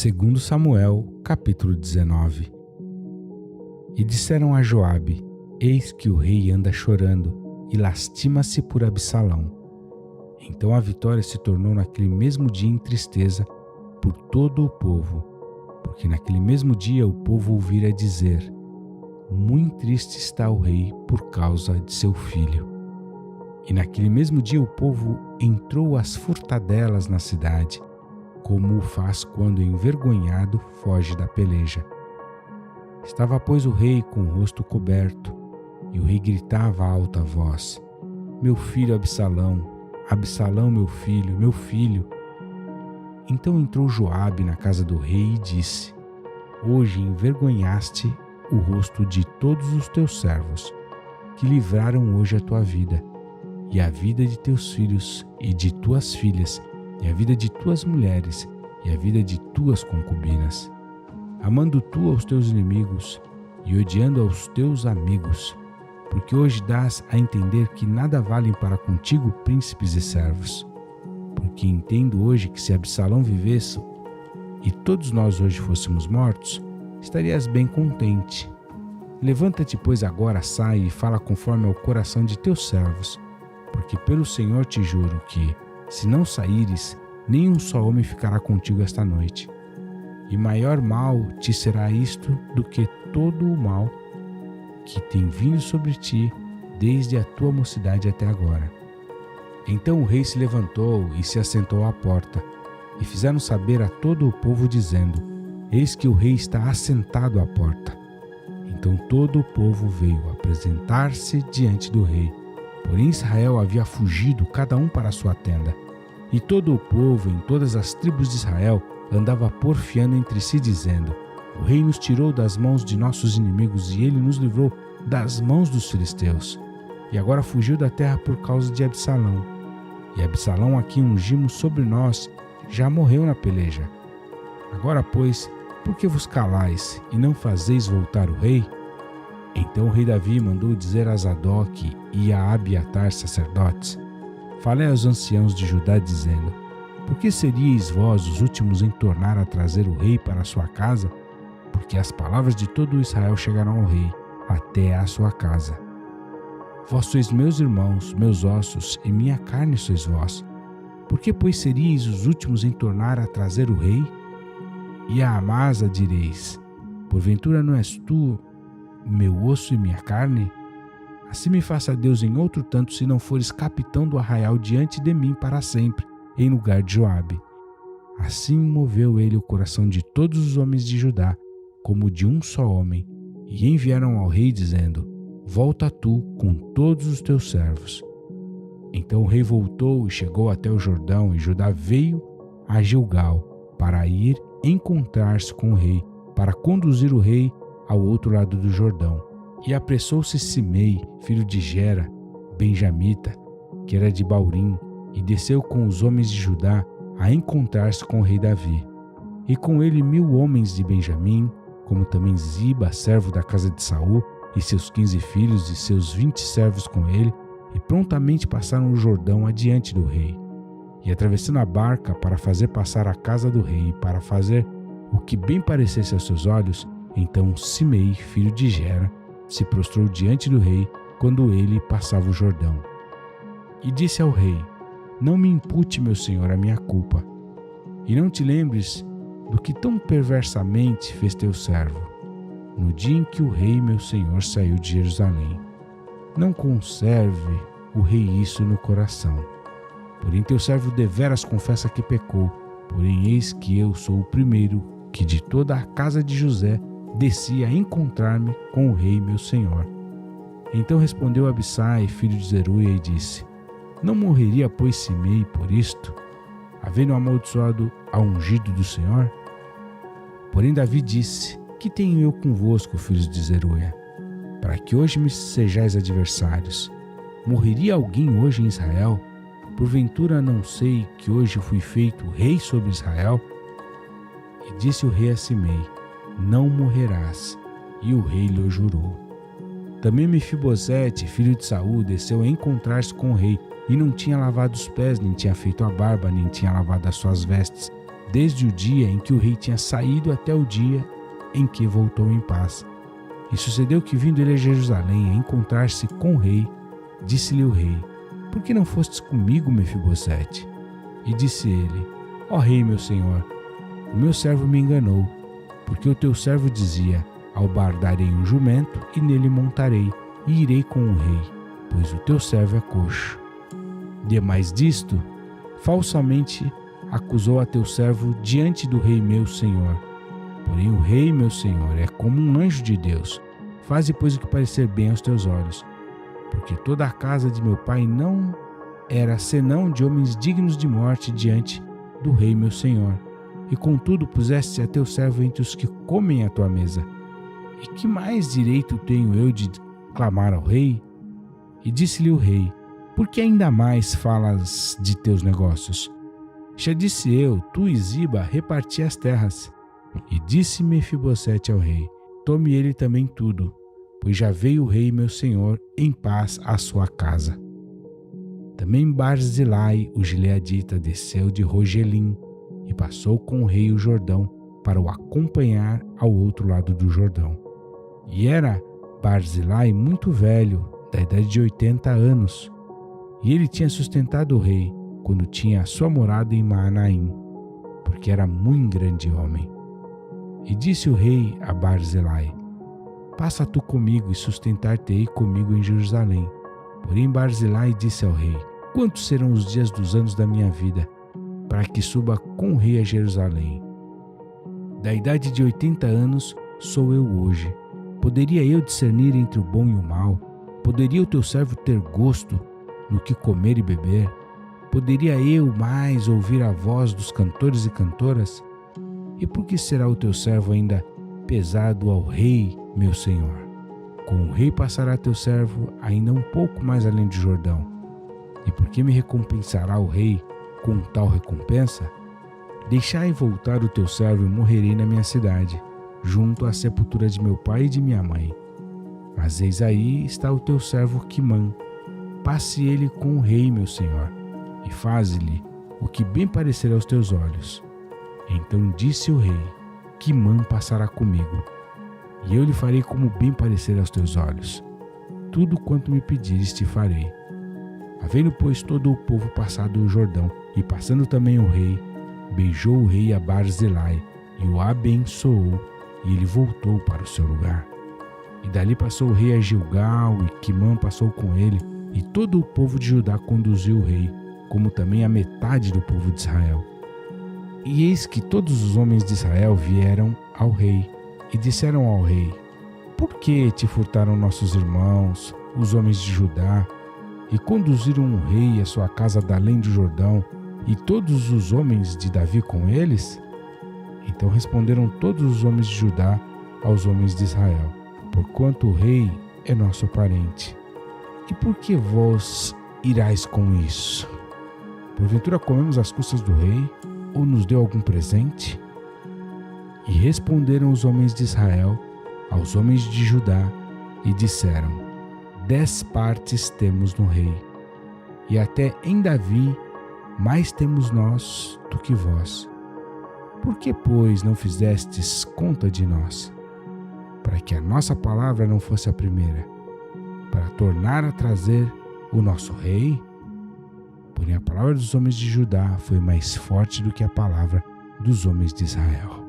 Segundo Samuel, capítulo 19. E disseram a Joabe: Eis que o rei anda chorando e lastima-se por Absalão. Então a vitória se tornou naquele mesmo dia em tristeza por todo o povo, porque naquele mesmo dia o povo ouvira dizer: muito triste está o rei por causa de seu filho. E naquele mesmo dia o povo entrou às furtadelas na cidade, como o faz quando envergonhado foge da peleja. Estava, pois, o rei com o rosto coberto, e o rei gritava a alta voz: Meu filho Absalão, Absalão, meu filho, meu filho. Então entrou Joabe na casa do rei e disse: Hoje envergonhaste o rosto de todos os teus servos, que livraram hoje a tua vida, e a vida de teus filhos e de tuas filhas, e a vida de tuas mulheres, e a vida de tuas concubinas, amando tu aos teus inimigos, e odiando aos teus amigos, porque hoje dás a entender que nada valem para contigo príncipes e servos. Porque entendo hoje que se Absalão vivesse, e todos nós hoje fôssemos mortos, estarias bem contente. Levanta-te, pois, agora, sai e fala conforme ao coração de teus servos, porque pelo Senhor te juro que, se não saíres, nem um só homem ficará contigo esta noite. E maior mal te será isto do que todo o mal que tem vindo sobre ti desde a tua mocidade até agora. Então o rei se levantou e se assentou à porta, e fizeram saber a todo o povo, dizendo: Eis que o rei está assentado à porta. Então todo o povo veio apresentar-se diante do rei. Porém Israel havia fugido, cada um para a sua tenda. E todo o povo, em todas as tribos de Israel, andava porfiando entre si, dizendo: O rei nos tirou das mãos de nossos inimigos, e ele nos livrou das mãos dos filisteus. E agora fugiu da terra por causa de Absalão. E Absalão, a quem ungimos sobre nós, já morreu na peleja. Agora, pois, por que vos calais e não fazeis voltar o rei? Então o rei Davi mandou dizer a Zadok e a Abiatar, sacerdotes: Falei aos anciãos de Judá, dizendo: Por que seríeis vós os últimos em tornar a trazer o rei para a sua casa? Porque as palavras de todo Israel chegaram ao rei, até à sua casa. Vós sois meus irmãos, meus ossos, e minha carne sois vós. Por que, pois, seríeis os últimos em tornar a trazer o rei? E a Amasa direis: Porventura não és tu meu osso e minha carne? Assim me faça Deus em outro tanto, se não fores capitão do arraial diante de mim para sempre, em lugar de Joabe. Assim moveu ele o coração de todos os homens de Judá, como de um só homem, e enviaram ao rei, dizendo: Volta tu com todos os teus servos. Então o rei voltou e chegou até o Jordão, e Judá veio a Gilgal para ir encontrar-se com o rei, para conduzir o rei ao outro lado do Jordão. E apressou-se Simei, filho de Gera, benjamita, que era de Baurim, e desceu com os homens de Judá a encontrar-se com o rei Davi. E com ele 1000 homens de Benjamim, como também Ziba, servo da casa de Saul, e seus 15 filhos e seus 20 servos com ele, e prontamente passaram o Jordão adiante do rei. E atravessando a barca para fazer passar a casa do rei, para fazer o que bem parecesse aos seus olhos, então Simei, filho de Gera, se prostrou diante do rei quando ele passava o Jordão. E disse ao rei: Não me impute, meu senhor, a minha culpa, e não te lembres do que tão perversamente fez teu servo, no dia em que o rei, meu senhor, saiu de Jerusalém. Não conserve o rei isso no coração. Porém teu servo deveras confessa que pecou, porém eis que eu sou o primeiro que de toda a casa de José desci a encontrar-me com o rei, meu senhor. Então respondeu Abissai, filho de Zeruia, e disse: Não morreria, pois, Simei por isto, havendo amaldiçoado a ungido do Senhor? Porém Davi disse: Que tenho eu convosco, filhos de Zeruia, para que hoje me sejais adversários? Morreria alguém hoje em Israel? Porventura não sei que hoje fui feito rei sobre Israel? E disse o rei a Simei: Não morrerás. E o rei lhe jurou. Também Mefibosete, filho de Saul, desceu a encontrar-se com o rei, e não tinha lavado os pés, nem tinha feito a barba, nem tinha lavado as suas vestes, desde o dia em que o rei tinha saído até o dia em que voltou em paz. E sucedeu que, vindo ele a Jerusalém a encontrar-se com o rei, disse-lhe o rei: Por que não fostes comigo, Mefibosete? E disse ele: Ó rei, meu senhor, o meu servo me enganou, porque o teu servo dizia: Albardarei um jumento e nele montarei, e irei com o rei, pois o teu servo é coxo. Demais disto, falsamente acusou a teu servo diante do rei meu senhor. Porém o rei meu senhor é como um anjo de Deus. Faze, pois, o que parecer bem aos teus olhos. Porque toda a casa de meu pai não era senão de homens dignos de morte diante do rei meu senhor. E contudo puseste a teu servo entre os que comem à tua mesa. E que mais direito tenho eu de clamar ao rei? E disse-lhe o rei: Por que ainda mais falas de teus negócios? Já disse eu, tu e Ziba reparti as terras. E disse Mefibosete ao rei: Tome ele também tudo, pois já veio o rei meu senhor em paz à sua casa. Também Barzilai, o gileadita, desceu de Rogelim e passou com o rei o Jordão para o acompanhar ao outro lado do Jordão. E era Barzilai muito velho, da idade de 80 anos, e ele tinha sustentado o rei quando tinha a sua morada em Maanaim, porque era muito grande homem. E disse o rei a Barzilai: Passa tu comigo e sustentar-te-ei comigo em Jerusalém. Porém Barzilai disse ao rei: Quantos serão os dias dos anos da minha vida, para que suba com o rei a Jerusalém? Da idade de 80 anos sou eu hoje. Poderia eu discernir entre o bom e o mal? Poderia o teu servo ter gosto no que comer e beber? Poderia eu mais ouvir a voz dos cantores e cantoras? E por que será o teu servo ainda pesado ao rei, meu senhor? Com o rei passará teu servo ainda um pouco mais além do Jordão. E por que me recompensará o rei com tal recompensa? Deixai voltar o teu servo e morrerei na minha cidade, junto à sepultura de meu pai e de minha mãe. Mas eis aí está o teu servo Quimã. Passe ele com o rei, meu senhor, e faze-lhe o que bem parecer aos teus olhos. Então disse o rei: Quimã passará comigo, e eu lhe farei como bem parecer aos teus olhos. Tudo quanto me pedires te farei. Havendo, pois, todo o povo passado o Jordão, e passando também o rei, beijou o rei a Barzilai, e o abençoou, e ele voltou para o seu lugar. E dali passou o rei a Gilgal, e Quimã passou com ele, e todo o povo de Judá conduziu o rei, como também a metade do povo de Israel. E eis que todos os homens de Israel vieram ao rei, e disseram ao rei: Por que te furtaram nossos irmãos, os homens de Judá, e conduziram o rei e a sua casa da além do Jordão, e todos os homens de Davi com eles? Então responderam todos os homens de Judá aos homens de Israel: Porquanto o rei é nosso parente. E por que vós irais com isso? Porventura comemos as custas do rei, ou nos deu algum presente? E responderam os homens de Israel aos homens de Judá e disseram: 10 partes temos no rei, e até em Davi mais temos nós do que vós. Por que, pois, não fizestes conta de nós, para que a nossa palavra não fosse a primeira, para tornar a trazer o nosso rei? Porém a palavra dos homens de Judá foi mais forte do que a palavra dos homens de Israel.